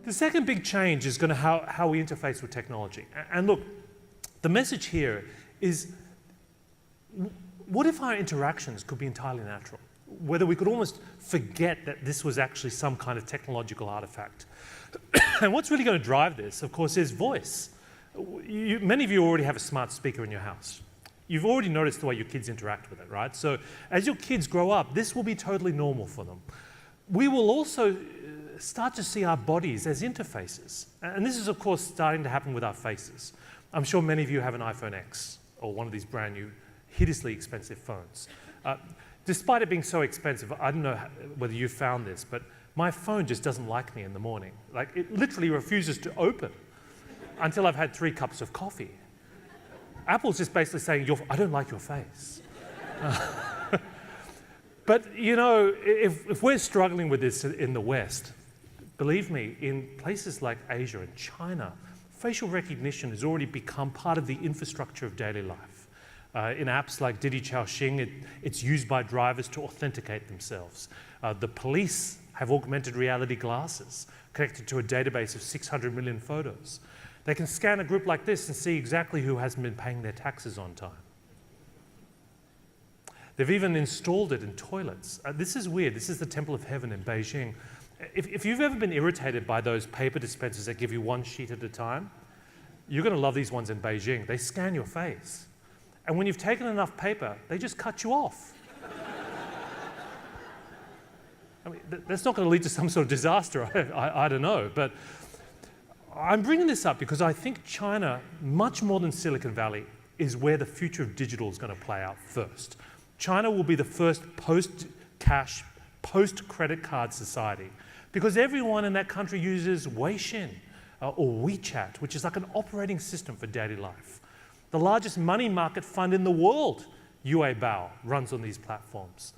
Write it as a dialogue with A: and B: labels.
A: The second big change is going to how we interface with technology. And look, the message here is, what if our interactions could be entirely natural? Whether we could almost forget that this was actually some kind of technological artifact. And what's really going to drive this, of course, is voice. Many of you already have a smart speaker in your house. You've already noticed the way your kids interact with it, right? So as your kids grow up, this will be totally normal for them. We will also start to see our bodies as interfaces. And this is, of course, starting to happen with our faces. I'm sure many of you have an iPhone X or one of these brand new, hideously expensive phones. Despite it being so expensive, I don't know whether you found this, but my phone just doesn't like me in the morning. Like, it literally refuses to open until I've had 3 cups of coffee. Apple's just basically saying, I don't like your face. But, you know, if we're struggling with this in the West, believe me, in places like Asia and China, facial recognition has already become part of the infrastructure of daily life. In apps like Didi Xiaoxing, it's used by drivers to authenticate themselves. The police have augmented reality glasses connected to a database of 600 million photos. They can scan a group like this and see exactly who hasn't been paying their taxes on time. They've even installed it in toilets. This is weird. This is the Temple of Heaven in Beijing. If you've ever been irritated by those paper dispensers that give you 1 sheet at a time, you're going to love these ones in Beijing. They scan your face. And when you've taken enough paper, they just cut you off. I mean, that's not going to lead to some sort of disaster, I don't know. But I'm bringing this up because I think China, much more than Silicon Valley, is where the future of digital is going to play out first. China will be the first post-cash, post-credit card society because everyone in that country uses Weixin or WeChat, which is like an operating system for daily life. The largest money market fund in the world, Yuebao, runs on these platforms.